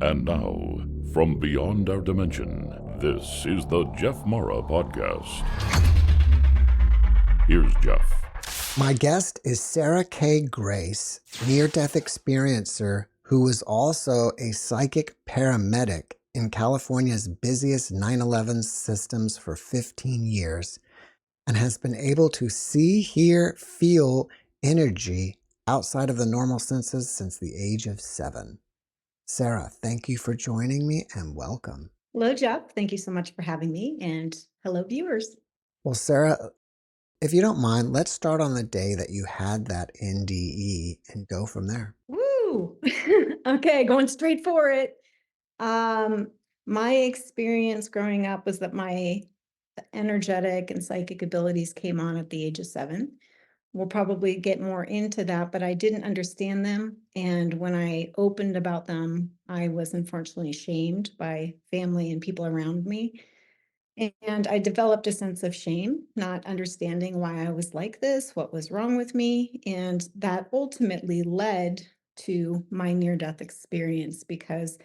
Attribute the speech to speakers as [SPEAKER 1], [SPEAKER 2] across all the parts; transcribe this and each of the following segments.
[SPEAKER 1] And now, from beyond our dimension, this is the JeffMara podcast. Here's Jeff.
[SPEAKER 2] My guest is Sarah K. Grace, near-death experiencer who was also a psychic paramedic in California's busiest 9/11 systems for 15 years and has been able to see, hear, feel energy outside of the normal senses since the age of 7. Sarah, thank you for joining me and welcome.
[SPEAKER 3] Hello, Jeff. Thank you so much for having me. And hello, viewers.
[SPEAKER 2] Well, Sarah, if you don't mind, let's start on the day that you had that NDE and go from there.
[SPEAKER 3] Woo! Okay, going straight for it. My experience growing up was that my energetic and psychic abilities came on at the age of 7. We'll probably get more into that, but I didn't understand them. And when I opened about them, I was unfortunately shamed by family and people around me. And I developed a sense of shame, not understanding why I was like this, what was wrong with me. And that ultimately led to my near death experience because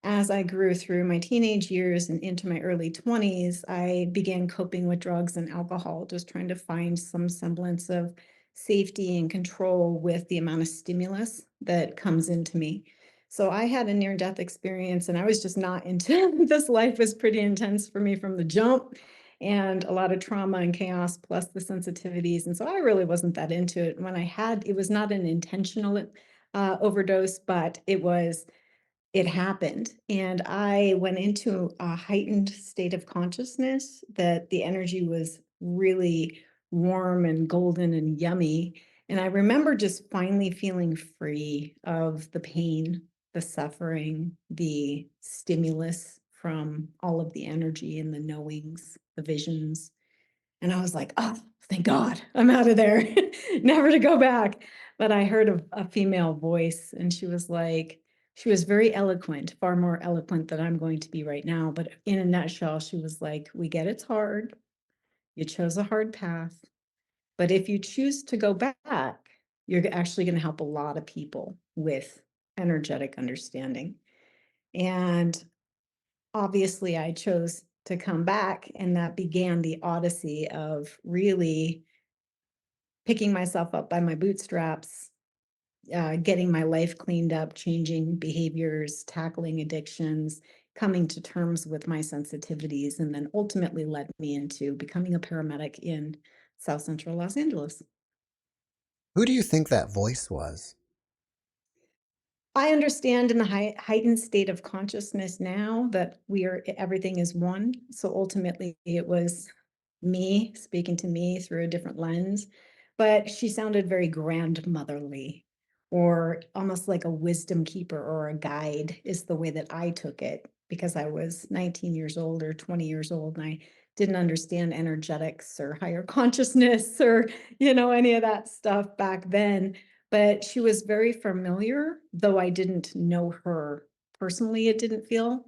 [SPEAKER 3] as I grew through my teenage years and into my early 20s, I began coping with drugs and alcohol, just trying to find some semblance of safety and control with the amount of stimulus that comes into me. So I had a near death experience and I was just not into this. Life was pretty intense for me from the jump and a lot of trauma and chaos plus the sensitivities. And so I really wasn't that into it. When it was not an intentional overdose, but it happened. And I went into a heightened state of consciousness that the energy was really warm and golden and yummy. And I remember just finally feeling free of the pain, the suffering, the stimulus from all of the energy and the knowings, the visions. And I was like, oh, thank God, I'm out of there, never to go back. But I heard a female voice, and she was very eloquent, far more eloquent than I'm going to be right now. But in a nutshell, she was like, we get it's hard. You chose a hard path. But if you choose to go back, you're actually going to help a lot of people with energetic understanding. And obviously, I chose to come back, and that began the odyssey of really picking myself up by my bootstraps, getting my life cleaned up, changing behaviors, tackling addictions, coming to terms with my sensitivities, and then ultimately led me into becoming a paramedic in South Central Los Angeles.
[SPEAKER 2] Who do you think that voice was?
[SPEAKER 3] I understand in the heightened state of consciousness now that everything is one. So ultimately it was me speaking to me through a different lens, but she sounded very grandmotherly or almost like a wisdom keeper or a guide is the way that I took it because I was 19 years old or 20 years old and I didn't understand energetics or higher consciousness or, any of that stuff back then. But she was very familiar, though I didn't know her personally, it didn't feel.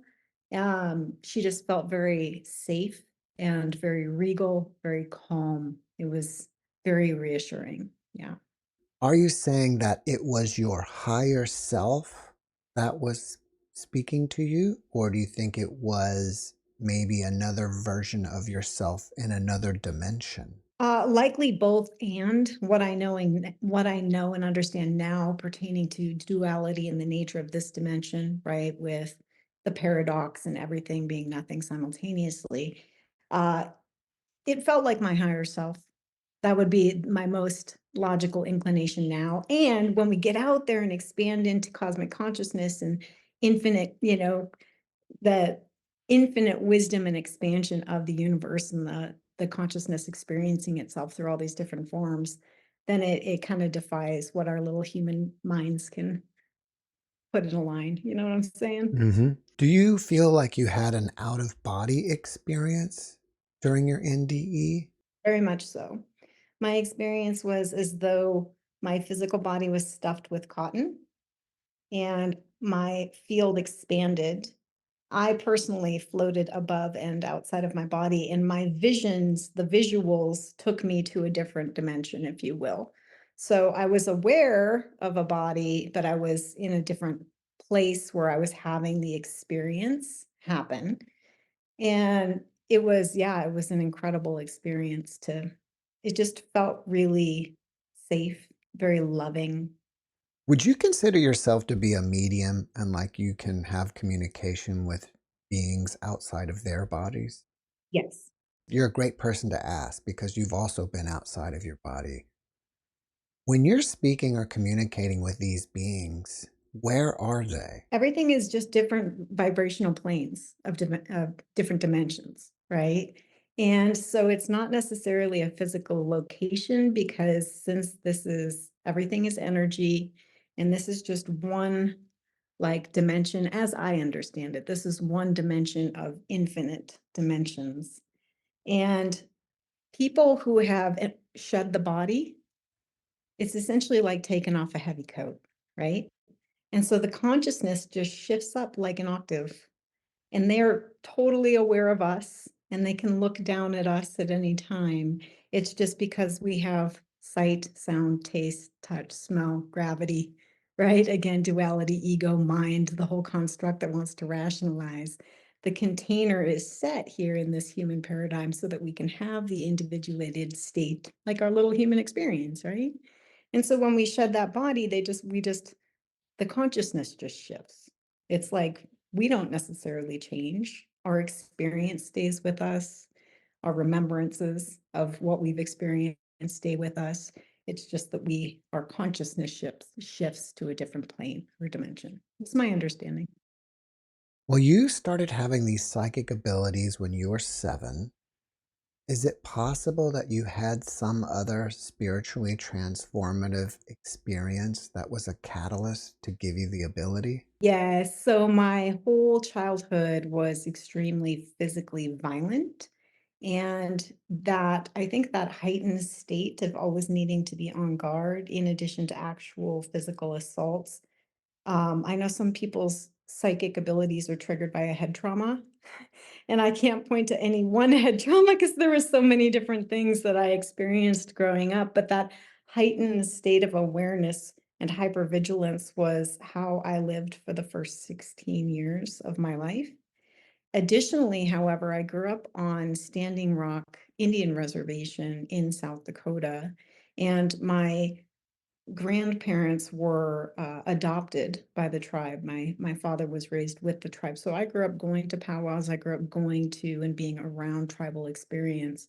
[SPEAKER 3] She just felt very safe and very regal, very calm. It was very reassuring. Yeah.
[SPEAKER 2] Are you saying that it was your higher self that was speaking to you? Or do you think it was maybe another version of yourself in another dimension?
[SPEAKER 3] Likely both, and what I know and understand now pertaining to duality and the nature of this dimension, right, with the paradox and everything being nothing simultaneously. Uh, it felt like my higher self. That would be my most logical inclination now. And when we get out there and expand into cosmic consciousness and infinite, the infinite wisdom and expansion of the universe and the consciousness experiencing itself through all these different forms, then it kind of defies what our little human minds can put in a line. You know what I'm saying?
[SPEAKER 2] Mm-hmm. Do you feel like you had an out-of-body experience during your NDE?
[SPEAKER 3] Very much so. My experience was as though my physical body was stuffed with cotton and my field expanded. I personally floated above and outside of my body, and my visions, the visuals took me to a different dimension, if you will. So I was aware of a body, but I was in a different place where I was having the experience happen. And it was, yeah, it was an incredible experience it just felt really safe, very loving.
[SPEAKER 2] Would you consider yourself to be a medium and like you can have communication with beings outside of their bodies?
[SPEAKER 3] Yes.
[SPEAKER 2] You're a great person to ask because you've also been outside of your body. When you're speaking or communicating with these beings, where are they?
[SPEAKER 3] Everything is just different vibrational planes of different dimensions, right? And so it's not necessarily a physical location because since everything is energy, and this is just one like dimension as I understand it. This is one dimension of infinite dimensions. And people who have shed the body, it's essentially like taking off a heavy coat, right? And so the consciousness just shifts up like an octave, and they're totally aware of us and they can look down at us at any time. It's just because we have sight, sound, taste, touch, smell, gravity, right? Again, duality, ego, mind, the whole construct that wants to rationalize. The container is set here in this human paradigm so that we can have the individuated state, like our little human experience, right? And so when we shed that body, the consciousness just shifts. It's like we don't necessarily change. Our experience stays with us. Our remembrances of what we've experienced stay with us. It's just that our consciousness shifts to a different plane or dimension. It's my understanding.
[SPEAKER 2] Well, you started having these psychic abilities when you were 7. Is it possible that you had some other spiritually transformative experience that was a catalyst to give you the ability?
[SPEAKER 3] Yes. So my whole childhood was extremely physically violent. And I think that heightened state of always needing to be on guard, in addition to actual physical assaults. I know some people's psychic abilities are triggered by a head trauma. And I can't point to any one head trauma because there were so many different things that I experienced growing up. But that heightened state of awareness and hypervigilance was how I lived for the first 16 years of my life. Additionally, however, I grew up on Standing Rock Indian Reservation in South Dakota, and my grandparents were adopted by the tribe. My father was raised with the tribe, so I grew up going to powwows. I grew up going to and being around tribal experience,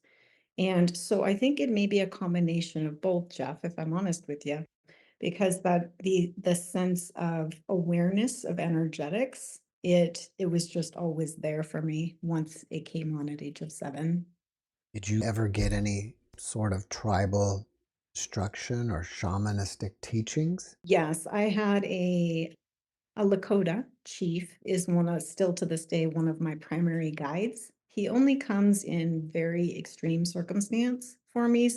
[SPEAKER 3] and so I think it may be a combination of both, Jeff, if I'm honest with you, because the sense of awareness of energetics, it was just always there for me once it came on at age of 7.
[SPEAKER 2] Did you ever get any sort of tribal instruction or shamanistic teachings?
[SPEAKER 3] Yes, I had a Lakota chief is still to this day, one of my primary guides. He only comes in very extreme circumstance for me.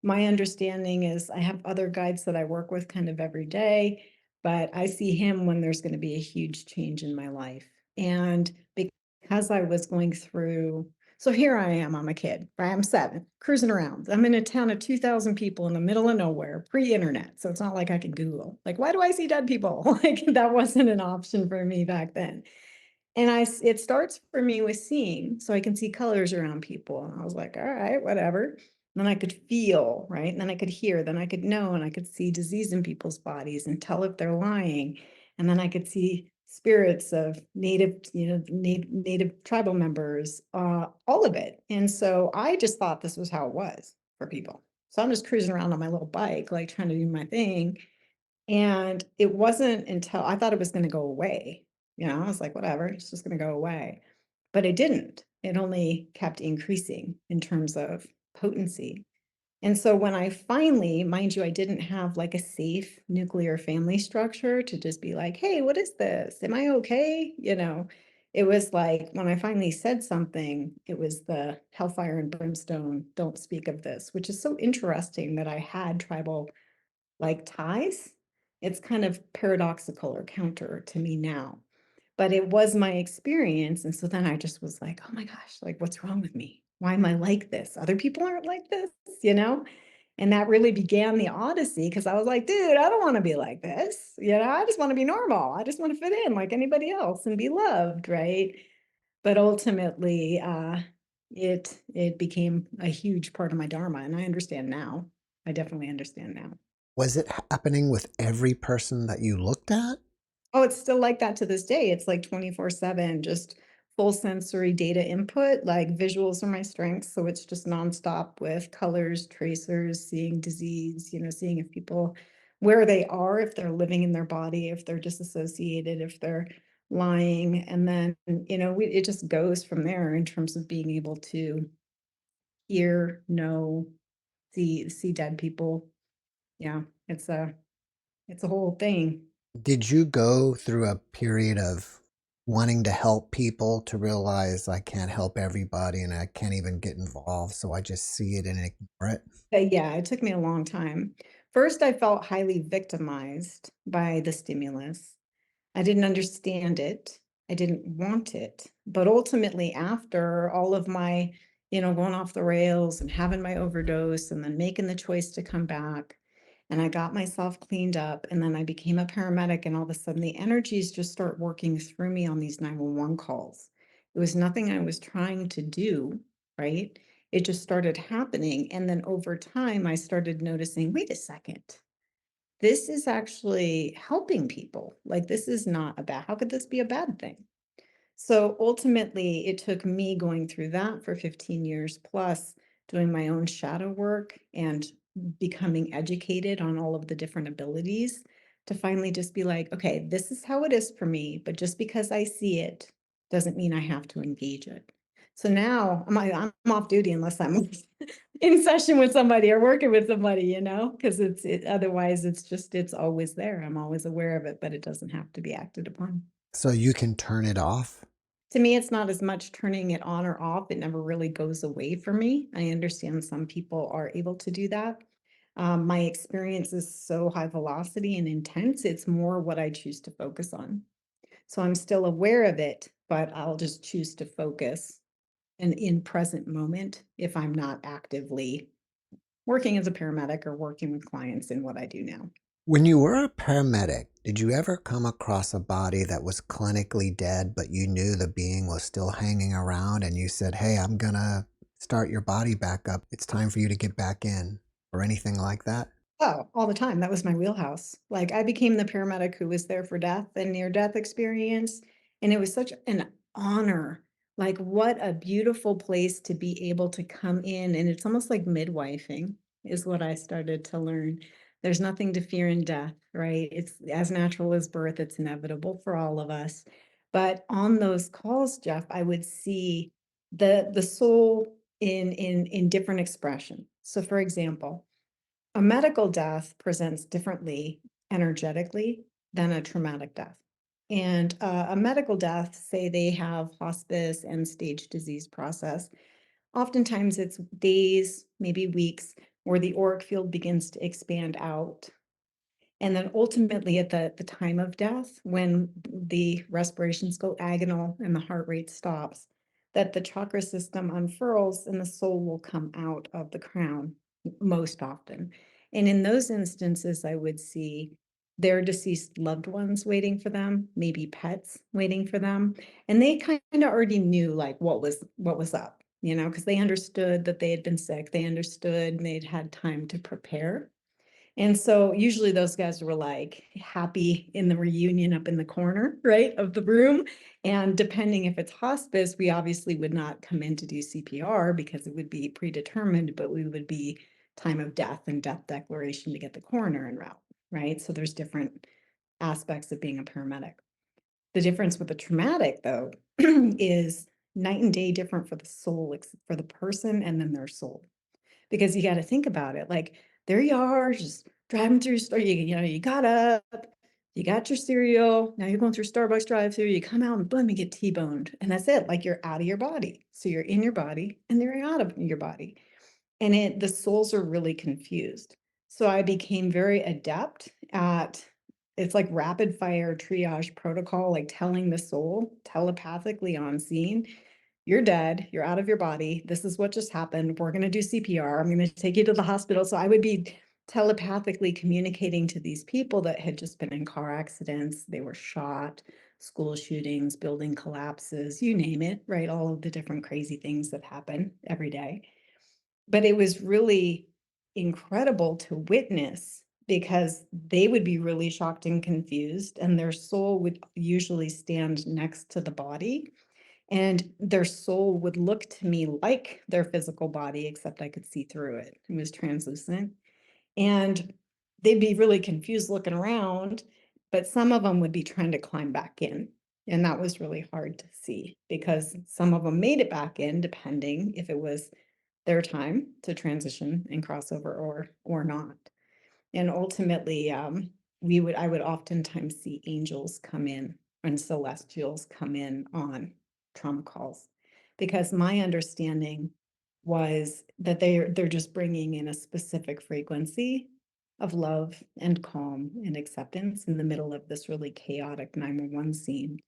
[SPEAKER 3] My understanding is I have other guides that I work with kind of every day, but I see him when there's going to be a huge change in my life. And because I was going through, so here I am, I'm a kid, right? I'm 7, cruising around. I'm in a town of 2,000 people in the middle of nowhere, pre-internet. So it's not like I can Google, like, why do I see dead people? Like that wasn't an option for me back then. And it starts for me with seeing, so I can see colors around people. And I was like, all right, whatever. Then I could feel, right? And then I could hear, then I could know, and I could see disease in people's bodies and tell if they're lying. And then I could see spirits of native tribal members, all of it. And so I just thought this was how it was for people. So I'm just cruising around on my little bike, like trying to do my thing. And it wasn't until I thought it was going to go away. I was like, whatever, it's just going to go away. But it didn't. It only kept increasing in terms of potency. And so when I finally, mind you, I didn't have like a safe nuclear family structure to just be like, hey, what is this? Am I okay? It was like when I finally said something, it was the hellfire and brimstone, don't speak of this, which is so interesting that I had tribal like ties. It's kind of paradoxical or counter to me now, but it was my experience. And so then I just was like, oh my gosh, like what's wrong with me? Why am I like this? Other people aren't like this, you know? And that really began the odyssey because I was like, dude, I don't want to be like this. I just want to be normal. I just want to fit in like anybody else and be loved, right? But ultimately, it became a huge part of my dharma, and I understand now. I definitely understand now.
[SPEAKER 2] Was it happening with every person that you looked at?
[SPEAKER 3] Oh, it's still like that to this day. It's like 24/7, just full sensory data input. Like visuals are my strengths, so it's just nonstop with colors, tracers, seeing disease, seeing if people where they are, if they're living in their body, if they're disassociated, if they're lying, and then it just goes from there in terms of being able to hear, know, see dead people. Yeah, it's a whole thing.
[SPEAKER 2] Did you go through a period of wanting to help people to realize I can't help everybody and I can't even get involved, so I just see it and ignore it?
[SPEAKER 3] Yeah, it took me a long time. First, I felt highly victimized by the stimulus. I didn't understand it. I didn't want it. But ultimately, after all of my, going off the rails and having my overdose and then making the choice to come back, and I got myself cleaned up, and then I became a paramedic, and all of a sudden the energies just start working through me on these 911 calls. It was nothing I was trying to do, right? It just started happening. And then over time, I started noticing, wait a second, this is actually helping people. Like, this is not a bad, how could this be a bad thing? So ultimately, it took me going through that for 15 years plus, doing my own shadow work and becoming educated on all of the different abilities to finally just be like, okay, this is how it is for me. But just because I see it doesn't mean I have to engage it. So now I'm off duty unless I'm in session with somebody or working with somebody, because otherwise it's always there. I'm always aware of it, but it doesn't have to be acted upon.
[SPEAKER 2] So you can turn it off?
[SPEAKER 3] To me, it's not as much turning it on or off. It never really goes away for me. I understand some people are able to do that. My experience is so high velocity and intense. It's more what I choose to focus on. So I'm still aware of it, but I'll just choose to focus and in present moment if I'm not actively working as a paramedic or working with clients in what I do now.
[SPEAKER 2] When you were a paramedic, did you ever come across a body that was clinically dead, but you knew the being was still hanging around and you said, hey, I'm going to start your body back up. It's time for you to get back in, or anything like that?
[SPEAKER 3] Oh, all the time. That was my wheelhouse. Like, I became the paramedic who was there for death and near-death experience, and it was such an honor. Like, what a beautiful place to be able to come in, and it's almost like midwifing is what I started to learn. There's nothing to fear in death, right? It's as natural as birth, it's inevitable for all of us. But on those calls, Jeff, I would see the soul in different expression. So for example, a medical death presents differently energetically than a traumatic death. And a medical death, say they have hospice and stage disease process, oftentimes it's days, maybe weeks, where the auric field begins to expand out. And then ultimately at the time of death, when the respirations go agonal and the heart rate stops, that the chakra system unfurls and the soul will come out of the crown most often. And in those instances, I would see their deceased loved ones waiting for them, maybe pets waiting for them. And they kind of already knew like what was up, because they understood that they had been sick. They understood and they'd had time to prepare. And so usually those guys were like happy in the reunion up in the corner, right, of the room. And depending if it's hospice, we obviously would not come in to do CPR because it would be predetermined, but we would be time of death and death declaration to get the coroner en route, right? So there's different aspects of being a paramedic. The difference with the traumatic, though, is night and day different for the soul, for the person and then their soul. Because you got to think about it. Like, there you are, just driving through store. You got up, you got your cereal. Now you're going through Starbucks drive-through. You come out and boom, you get T-boned, and that's it. Like, you're out of your body. So you're in your body, and they're out of your body, and the souls are really confused. So I became very adept at. It's like rapid fire triage protocol, like telling the soul telepathically on scene, you're dead, you're out of your body. This is what just happened. We're going to do CPR. I'm going to take you to the hospital. So I would be telepathically communicating to these people that had just been in car accidents. They were shot, school shootings, building collapses, you name it, right? All of the different crazy things that happen every day. But it was really incredible to witness because they would be really shocked and confused, and their soul would usually stand next to the body. And their soul would look to me like their physical body, except I could see through it. It was translucent. And they'd be really confused looking around, but some of them would be trying to climb back in. And that was really hard to see because some of them made it back in, depending if it was their time to transition and crossover or not. And ultimately, I would oftentimes see angels come in and celestials come in on trauma calls because my understanding was that they're just bringing in a specific frequency of love and calm and acceptance in the middle of this really chaotic 911 scene.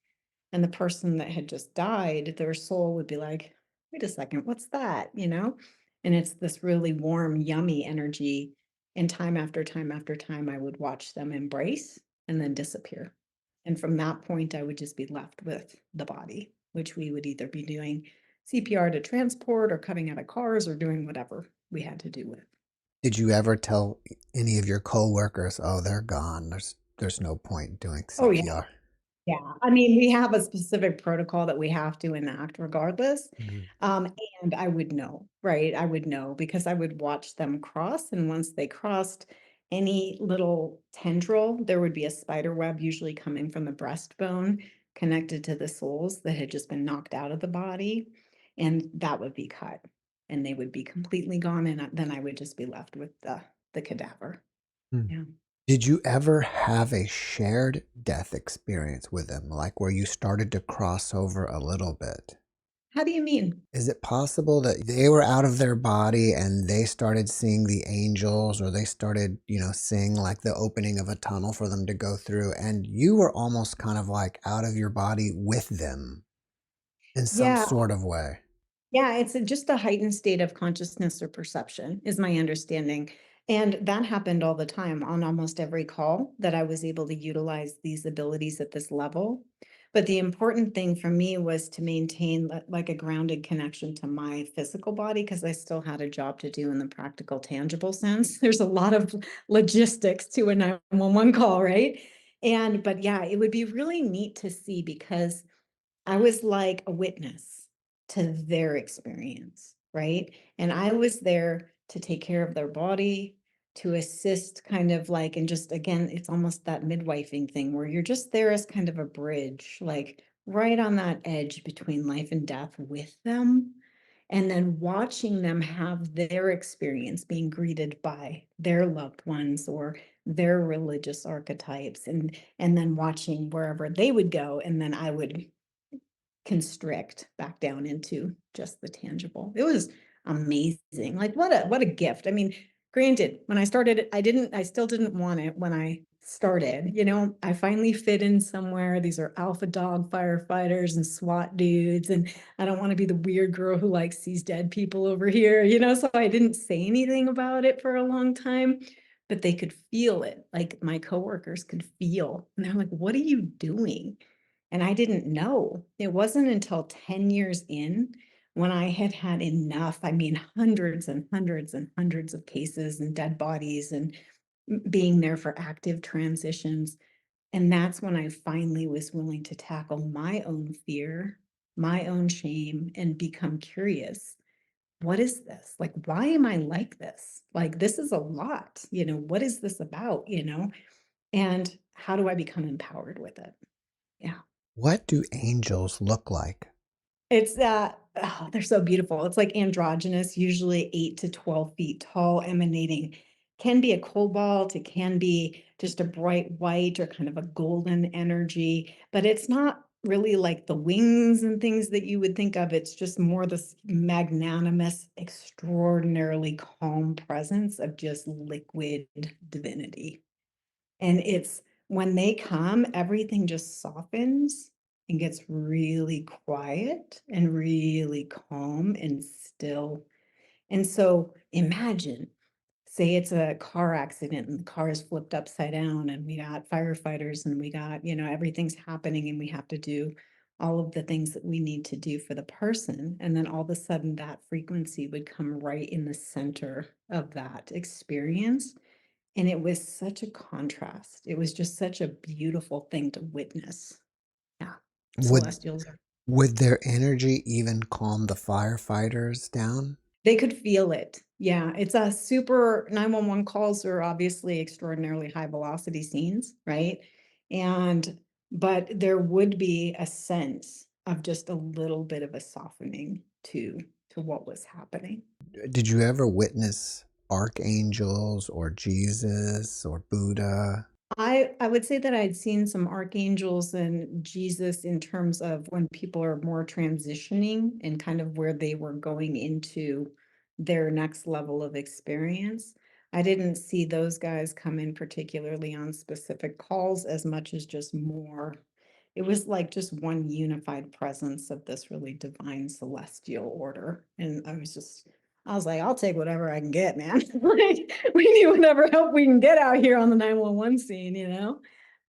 [SPEAKER 3] And the person that had just died, their soul would be like, wait a second, what's that? And it's this really warm, yummy energy. And time after time after time, I would watch them embrace and then disappear. And from that point, I would just be left with the body, which we would either be doing CPR to transport or coming out of cars or doing whatever we had to do with.
[SPEAKER 2] Did you ever tell any of your coworkers, "Oh, they're gone. There's no point doing
[SPEAKER 3] Oh, yeah.
[SPEAKER 2] CPR"?
[SPEAKER 3] Yeah, I mean, we have a specific protocol that we have to enact regardless.
[SPEAKER 2] Mhm.
[SPEAKER 3] Um, and I would know, right? I would know because I would watch them cross. And once they crossed any little tendril, there would be a spider web usually coming from the breastbone connected to the souls that had just been knocked out of the body. And that would be cut and they would be completely gone. And then I would just be left with the cadaver.
[SPEAKER 2] Hmm.
[SPEAKER 3] Yeah.
[SPEAKER 2] Did you ever have a shared death experience with them, like where you started to cross over a little bit?
[SPEAKER 3] How do you mean?
[SPEAKER 2] Is it possible that they were out of their body and they started seeing the angels, or they started, seeing like the opening of a tunnel for them to go through, and you were almost kind of like out of your body with them in some
[SPEAKER 3] Yeah.
[SPEAKER 2] sort of way?
[SPEAKER 3] Yeah, it's just a heightened state of consciousness or perception, is my understanding. And that happened all the time on almost every call that I was able to utilize these abilities at this level. But the important thing for me was to maintain like a grounded connection to my physical body because I still had a job to do in the practical, tangible sense. There's a lot of logistics to a 911 call, right? But yeah, it would be really neat to see because I was like a witness to their experience, right? And I was there to take care of their body, to assist kind of like, and just again, it's almost that midwifing thing where you're just there as kind of a bridge, like right on that edge between life and death with them. And then watching them have their experience being greeted by their loved ones or their religious archetypes and then watching wherever they would go and then I would constrict back down into just the tangible. It was amazing. Like what a gift. I mean, granted, when I started, I still didn't want it when I started. I finally fit in somewhere. These are alpha dog firefighters and SWAT dudes. And I don't want to be the weird girl who like sees dead people over here, so I didn't say anything about it for a long time. But they could feel it. Like my coworkers could feel. And they're like, what are you doing? And I didn't know. It wasn't until 10 years in when I had had enough. I mean, hundreds and hundreds and hundreds of cases and dead bodies and being there for active transitions. And that's when I finally was willing to tackle my own fear, my own shame, and become curious. What is this? Like, why am I like this? Like, this is a lot. What is this about? And how do I become empowered with it? Yeah.
[SPEAKER 2] What do angels look like?
[SPEAKER 3] It's they're so beautiful. It's like androgynous, usually 8 to 12 feet tall, emanating. Can be a cobalt, it can be just a bright white or kind of a golden energy, but it's not really like the wings and things that you would think of. It's just more this magnanimous, extraordinarily calm presence of just liquid divinity. And it's when they come, everything just softens and gets really quiet and really calm and still. And so imagine, say it's a car accident and the car is flipped upside down and we got firefighters and we got, everything's happening and we have to do all of the things that we need to do for the person. And then all of a sudden that frequency would come right in the center of that experience. And it was such a contrast. It was just such a beautiful thing to witness. Yeah.
[SPEAKER 2] Would
[SPEAKER 3] Celestials are,
[SPEAKER 2] would their energy even calm the firefighters down?
[SPEAKER 3] they could feel it. Yeah. It's a super 911 calls are obviously extraordinarily high velocity scenes, right? And, but there would be a sense of just a little bit of a softening to what was happening.
[SPEAKER 2] Did you ever witness archangels or Jesus or Buddha?
[SPEAKER 3] I would say that I'd seen some archangels and Jesus in terms of when people are more transitioning and kind of where they were going into their next level of experience. I didn't see those guys come in particularly on specific calls as much as just more. It was like just one unified presence of this really divine celestial order. And I was like, I'll take whatever I can get, man. Like, we need whatever help we can get out here on the 911 scene,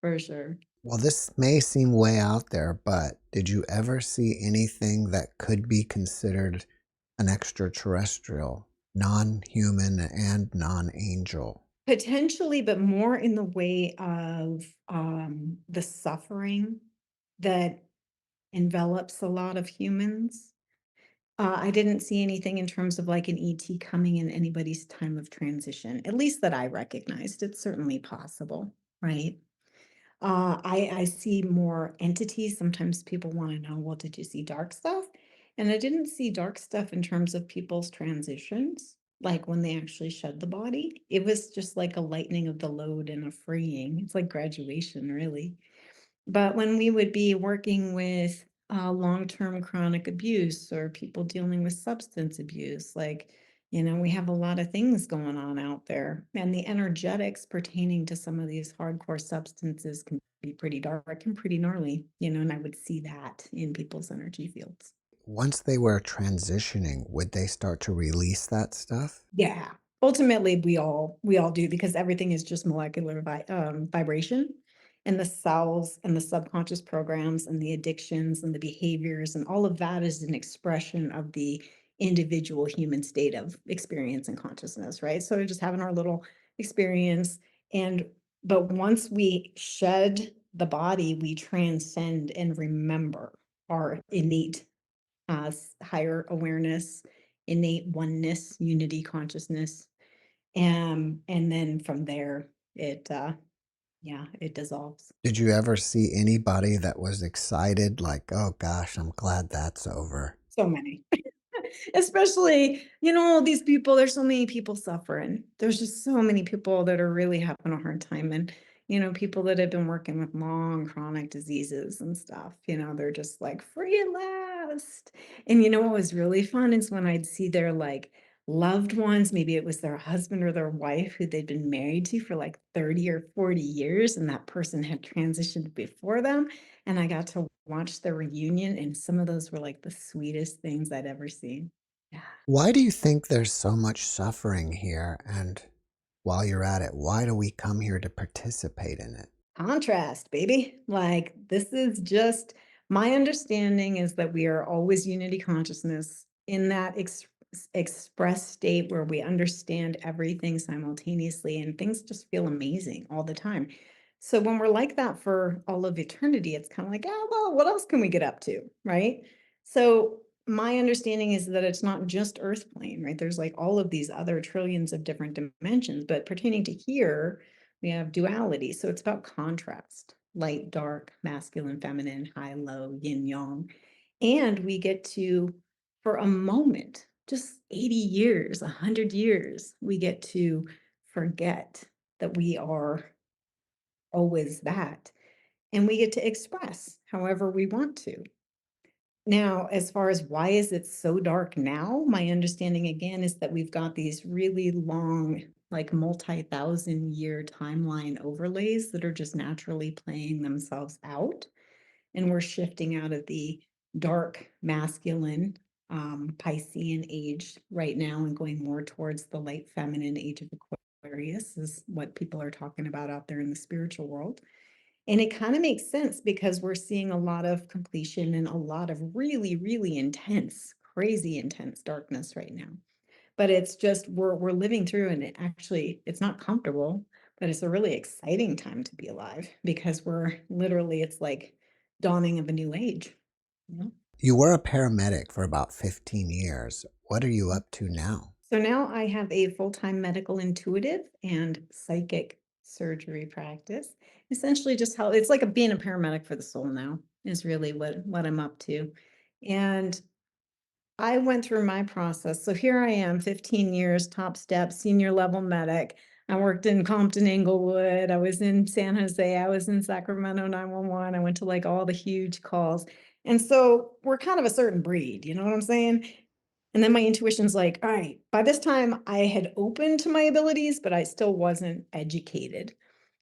[SPEAKER 3] for sure.
[SPEAKER 2] Well, this may seem way out there, but did you ever see anything that could be considered an extraterrestrial, non-human, and non-angel?
[SPEAKER 3] Potentially, but more in the way of the suffering that envelops a lot of humans. I didn't see anything in terms of like an ET coming in anybody's time of transition, at least that I recognized. It's certainly possible, right? I see more entities. Sometimes people want to know, well, did you see dark stuff? And I didn't see dark stuff in terms of people's transitions, like when they actually shed the body. It was just like a lightening of the load and a freeing. It's like graduation, really. But when we would be working with long-term chronic abuse or people dealing with substance abuse, like, we have a lot of things going on out there. And the energetics pertaining to some of these hardcore substances can be pretty dark and pretty gnarly, and I would see that in people's energy fields.
[SPEAKER 2] Once they were transitioning, would they start to release that stuff?
[SPEAKER 3] Yeah. Ultimately, we all do because everything is just molecular vibration, and the cells and the subconscious programs and the addictions and the behaviors and all of that is an expression of the individual human state of experience and consciousness, right? So we're just having our little experience, and but once we shed the body, we transcend and remember our innate higher awareness, innate oneness, unity consciousness. And then from there, it dissolves.
[SPEAKER 2] Did you ever see anybody that was excited, like, oh gosh, I'm glad that's over?
[SPEAKER 3] So many. Especially, these people, there's so many people suffering. There's just so many people that are really having a hard time. And, people that have been working with long chronic diseases and stuff, they're just like free at last. And what was really fun is when I'd see their like loved ones, maybe it was their husband or their wife who they'd been married to for like 30 or 40 years, and that person had transitioned before them. And I got to watch the reunion, and some of those were like the sweetest things I'd ever seen. Yeah.
[SPEAKER 2] Why do you think there's so much suffering here? And while you're at it, why do we come here to participate in it?
[SPEAKER 3] Contrast, baby. Like, this is just my understanding is that we are always unity consciousness in that express state where we understand everything simultaneously and things just feel amazing all the time. So when we're like that for all of eternity, it's kind of like, oh, well, what else can we get up to? Right. So my understanding is that it's not just earth plane, right? There's like all of these other trillions of different dimensions, but pertaining to here, we have duality. So it's about contrast, light, dark, masculine, feminine, high, low, yin, yang. And we get to, for a moment, just 80 years, 100 years, we get to forget that we are always that. And we get to express however we want to. Now, as far as why is it so dark now, my understanding again is that we've got these really long, like multi-thousand year timeline overlays that are just naturally playing themselves out. and we're shifting out of the dark masculine Piscean age right now and going more towards the light feminine age of Aquarius is what people are talking about out there in the spiritual world. And it kind of makes sense because we're seeing a lot of completion and a lot of really, really intense, crazy intense darkness right now. But it's just we're living through, and it's not comfortable, but it's a really exciting time to be alive because we're literally, it's like dawning of a new age. You know?
[SPEAKER 2] You were a paramedic for about 15 years. What are you up to now?
[SPEAKER 3] So now I have a full-time medical intuitive and psychic surgery practice. Essentially just how it's like being a paramedic for the soul now is really what I'm up to. And I went through my process. So here I am, 15 years, top step, senior level medic. I worked in Compton, Inglewood. I was in San Jose. I was in Sacramento 911. I went to like all the huge calls. And so we're kind of a certain breed, you know what I'm saying? And then my intuition's like, all right, by this time I had opened to my abilities, but I still wasn't educated.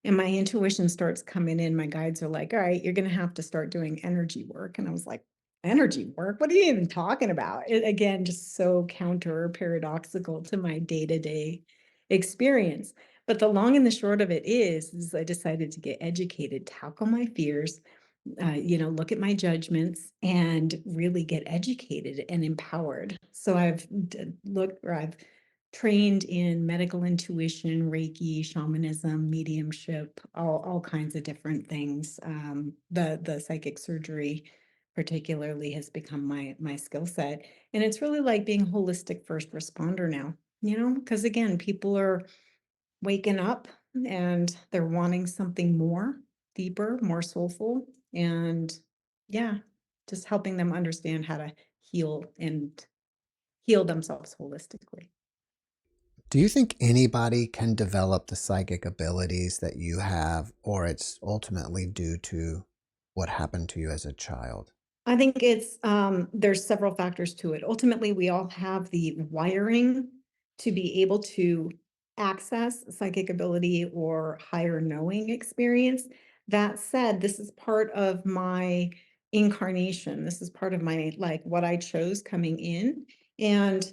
[SPEAKER 3] And my intuition starts coming in. My guides are like, all right, you're going to have to start doing energy work. And I was like, energy work? What are you even talking about? It, again, just so counter paradoxical to my day-to-day experience. But the long and the short of it is I decided to get educated, tackle my fears, look at my judgments and really get educated and empowered. So I've trained in medical intuition, Reiki, shamanism, mediumship, all kinds of different things. The psychic surgery particularly has become my skill set. And it's really like being holistic first responder now, because again, people are waking up and they're wanting something more, deeper, more soulful. And yeah, just helping them understand how to heal and heal themselves holistically.
[SPEAKER 2] Do you think anybody can develop the psychic abilities that you have, or it's ultimately due to what happened to you as a child?
[SPEAKER 3] I think there's several factors to it. Ultimately, we all have the wiring to be able to access psychic ability or higher knowing experience. That said, this is part of my incarnation. This is part of my, like, what I chose coming in. And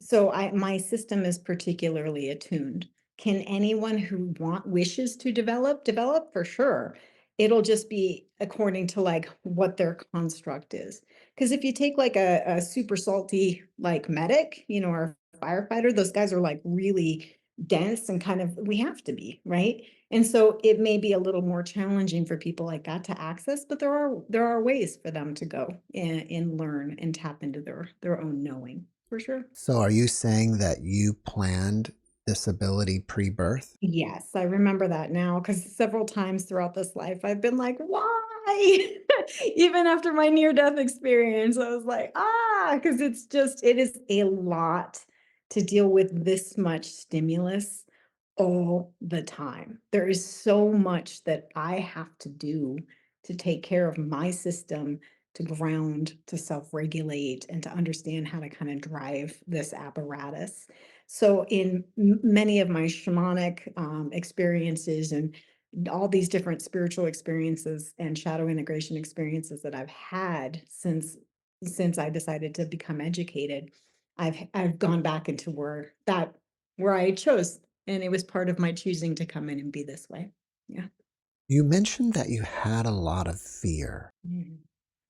[SPEAKER 3] so my system is particularly attuned. Can anyone who wishes to develop for sure. It'll just be according to like what their construct is. Because if you take like a super salty like medic, or firefighter, those guys are like really dense and kind of, we have to be, right? And so it may be a little more challenging for people like that to access, but there are ways for them to go and learn and tap into their own knowing for sure.
[SPEAKER 2] So, are you saying that you planned this ability pre-birth?
[SPEAKER 3] Yes, I remember that now because several times throughout this life, I've been like, why? Even after my near-death experience, I was like, because it is a lot to deal with this much stimulus all the time. There is so much that I have to do to take care of my system, to ground, to self-regulate, and to understand how to kind of drive this apparatus. So in many of my shamanic experiences and all these different spiritual experiences and shadow integration experiences that I've had since I decided to become educated, I've gone back into where I chose, and it was part of my choosing to come in and be this way. Yeah.
[SPEAKER 2] You mentioned that you had a lot of fear.
[SPEAKER 3] Mhm.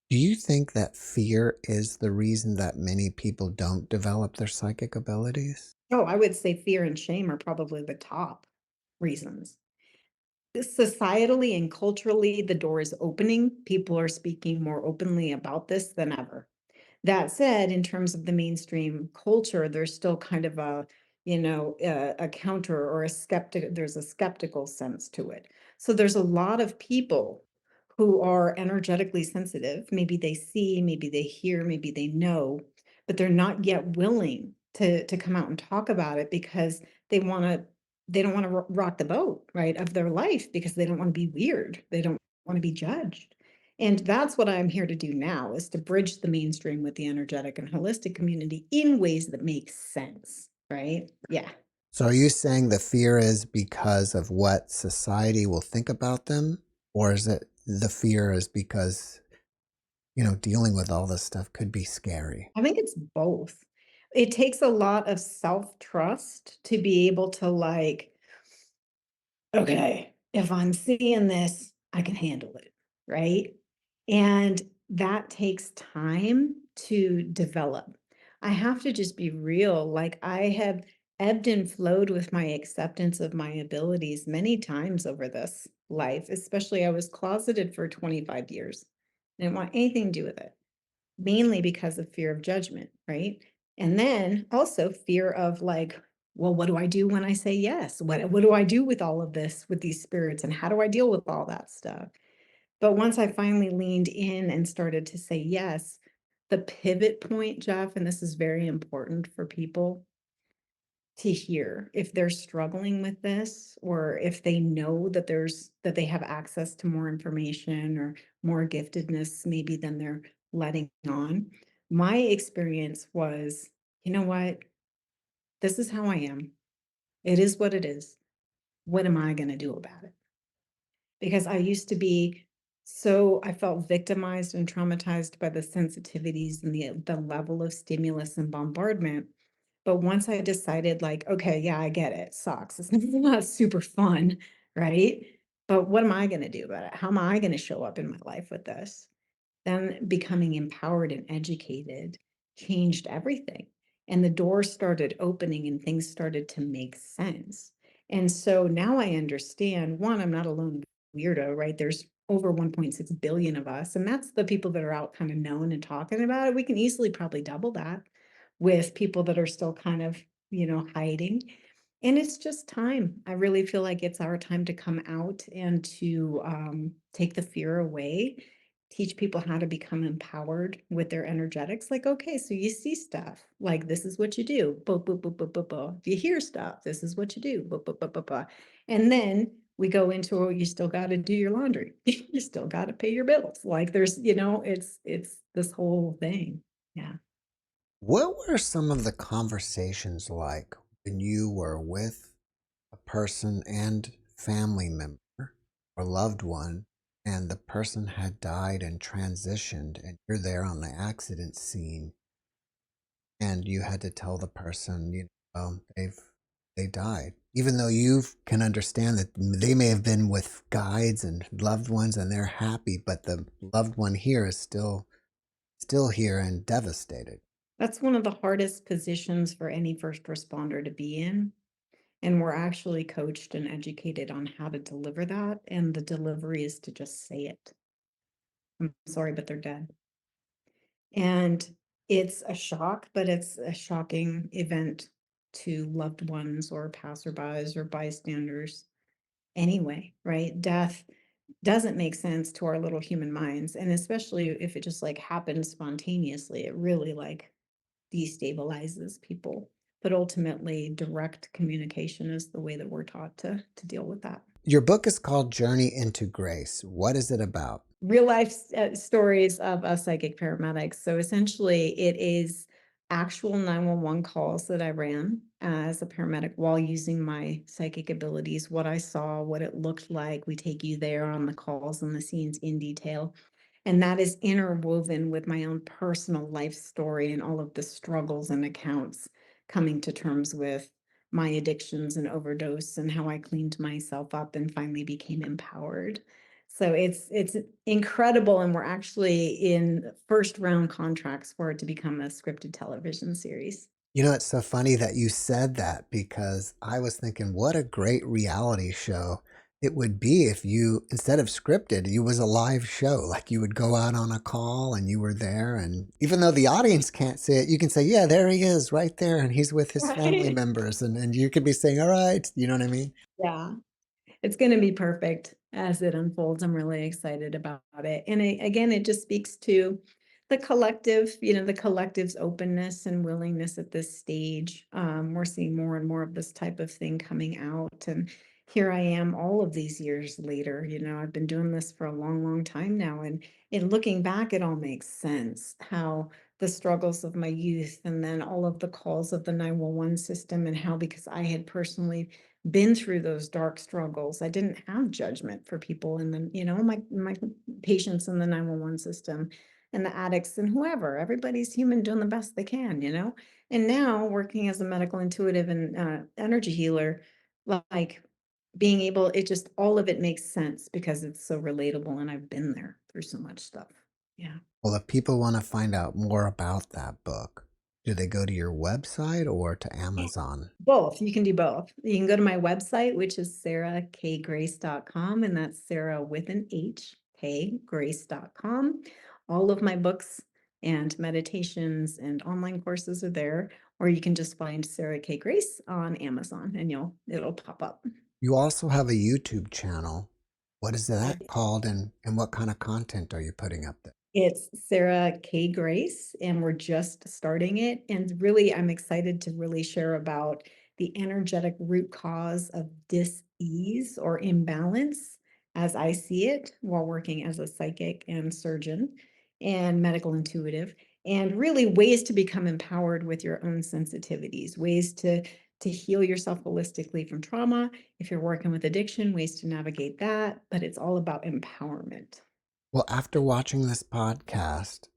[SPEAKER 2] Do you think that fear is the reason that many people don't develop their psychic abilities?
[SPEAKER 3] Oh, I would say fear and shame are probably the top reasons. Societally and culturally, the door is opening. People are speaking more openly about this than ever. That said, in terms of the mainstream culture, there's still kind of a counter or there's a skeptical sense to it. So there's a lot of people who are energetically sensitive. Maybe they see, maybe they hear, maybe they know, but they're not yet willing to come out and talk about it because they don't want to rock the boat, right, of their life because they don't want to be weird. They don't want to be judged. And that's what I'm here to do now is to bridge the mainstream with the energetic and holistic community in ways that make sense, right? Yeah.
[SPEAKER 2] So, are you saying the fear is because of what society will think about them? Or is it the fear is because, dealing with all this stuff could be scary.
[SPEAKER 3] I think it's both. It takes a lot of self-trust to be able to like, okay, if I'm seeing this, I can handle it, right? And that takes time to develop. I have to just be real. Like I have ebbed and flowed with my acceptance of my abilities many times over this life, especially I was closeted for 25 years. Didn't want anything to do with it, mainly because of fear of judgment, right? And then also fear of like, well, what do I do when I say yes? What do I do with all of this, with these spirits, and how do I deal with all that stuff? But once I finally leaned in and started to say yes, the pivot point, Jeff, and this is very important for people to hear if they're struggling with this, or if they know that they have access to more information or more giftedness maybe than they're letting on. My experience was, you know what, this is how I am, it is what it is, what am I going to do about it? Because I used to be, so I felt victimized and traumatized by the sensitivities and the level of stimulus and bombardment. But once I decided, like, okay, yeah, I get it, sucks. It's not super fun, right? But what am I going to do about it? How am I going to show up in my life with this? Then becoming empowered and educated changed everything. And the doors started opening and things started to make sense. And so now I understand, one, I'm not a lone weirdo, right? There's over 1.6 billion of us. And that's the people that are out kind of known and talking about it. We can easily probably double that with people that are still kind of, hiding. And it's just time. I really feel like it's our time to come out and to take the fear away, teach people how to become empowered with their energetics. Like, okay, so you see stuff, like this is what you do. Boop, boop, boop, boop, boop, boop. If you hear stuff, this is what you do. Boop, boop, boop, boop, boop. And then we go into, oh, you still got to do your laundry. You still got to pay your bills. Like there's, it's this whole thing. Yeah.
[SPEAKER 2] What were some of the conversations like when you were with a person and family member or loved one, and the person had died and transitioned, and you're there on the accident scene, and you had to tell the person, they died, even though you can understand that they may have been with guides and loved ones and they're happy, but the loved one here is still here and devastated.
[SPEAKER 3] That's one of the hardest positions for any first responder to be in. And we're actually coached and educated on how to deliver that. And the delivery is to just say it. I'm sorry, but they're dead. And it's a shock, but it's a shocking event to loved ones or passerbys or bystanders anyway, right? Death doesn't make sense to our little human minds. And especially if it just like happens spontaneously, it really like destabilizes people. But ultimately, direct communication is the way that we're taught to deal with that.
[SPEAKER 2] Your book is called Journey into Grace. What is it about?
[SPEAKER 3] Real life stories of psychic paramedics. So essentially, it is actual 911 calls that I ran as a paramedic while using my psychic abilities, what I saw, what it looked like. We take you there on the calls and the scenes in detail. And that is interwoven with my own personal life story and all of the struggles and accounts coming to terms with my addictions and overdose and how I cleaned myself up and finally became empowered. So it's incredible, and we're actually in first round contracts for it to become a scripted television series.
[SPEAKER 2] It's so funny that you said that, because I was thinking what a great reality show it would be if you, instead of scripted, you was a live show. Like you would go out on a call and you were there. And even though the audience can't see it, you can say, yeah, there he is right there. And he's with his family
[SPEAKER 3] Right.
[SPEAKER 2] members. And you could be saying, all right, you know what I mean?
[SPEAKER 3] Yeah. It's going to be perfect as it unfolds. I'm really excited about it. And again, it just speaks to the collective, the collective's openness and willingness at this stage. We're seeing more and more of this type of thing coming out. And here I am all of these years later. I've been doing this for a long, long time now. And in looking back, it all makes sense how the struggles of my youth, and then all of the calls of the 911 system, and how, because I had personally been through those dark struggles, I didn't have judgment for people, and then, my patients in the 911 system, and the addicts, and whoever. Everybody's human, doing the best they can. And now, working as a medical intuitive and energy healer, like, being able, it just, all of it makes sense because it's so relatable, and I've been there through so much stuff. Yeah.
[SPEAKER 2] Well, if people want to find out more about that book, do they go to your website or to Amazon?
[SPEAKER 3] Both. You can do both. You can go to my website, which is sarahkgrace.com, and that's Sarah with an H, kgrace.com. All of my books and meditations and online courses are there, or you can just find Sarah K. Grace on Amazon, and it'll pop up.
[SPEAKER 2] You also have a YouTube channel. What is
[SPEAKER 3] I
[SPEAKER 2] that called, and what kind of content are you putting up there?
[SPEAKER 3] It's Sarah K. Grace, and we're just starting it. And really, I'm excited to really share about the energetic root cause of dis-ease or imbalance, as I see it, while working as a psychic and surgeon and medical intuitive, and really ways to become empowered with your own sensitivities, ways to heal yourself holistically from trauma. If you're working with addiction, ways to navigate that, but it's all about empowerment.
[SPEAKER 2] Well, after watching this podcast,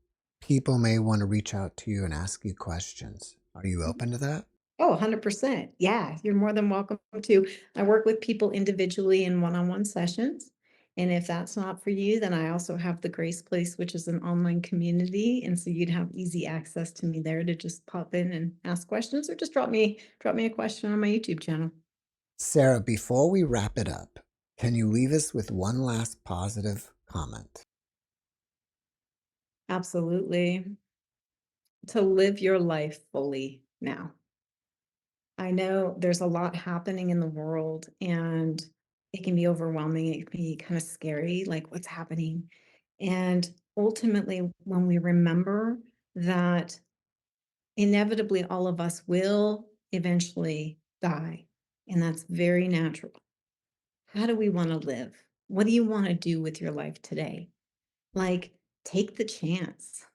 [SPEAKER 2] people may want to reach out to you and ask you questions. Are you open to that?
[SPEAKER 3] Oh, 100%. Yeah, you're more than welcome to. I work with people individually in one-on-one sessions. And if that's not for you, then I also have the Grace Place, which is an online community. And so you'd have easy access to me there to just pop in and ask questions, or just drop me a question on my YouTube channel.
[SPEAKER 2] Sarah, before we wrap it up, can you leave us with one last positive comment?
[SPEAKER 3] Absolutely. To live your life fully now. I know there's a lot happening in the world, and it can be overwhelming. It can be kind of scary, like, what's happening. And ultimately, when we remember that inevitably all of us will eventually die, and that's very natural. How do we want to live? What do you want to do with your life today? Like, take the chance.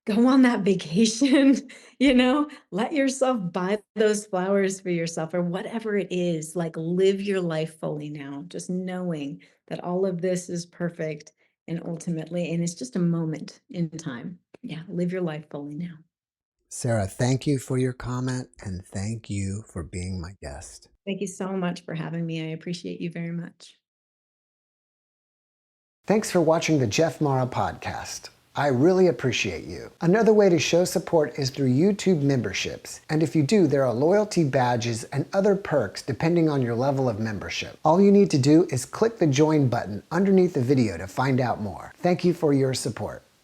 [SPEAKER 3] Go on that vacation, let yourself buy those flowers for yourself, or whatever it is. Like, live your life fully now, just knowing that all of this is perfect, and ultimately, and it's just a moment in time. Yeah, live your life fully now.
[SPEAKER 2] Sarah, thank you for your comment, and thank you for being my guest.
[SPEAKER 3] Thank you so much for having me. I appreciate you very much.
[SPEAKER 2] Thanks for watching the JeffMara podcast. I really appreciate you. Another way to show support is through YouTube memberships. And if you do, there are loyalty badges and other perks depending on your level of membership. All you need to do is click the join button underneath the video to find out more. Thank you for your support.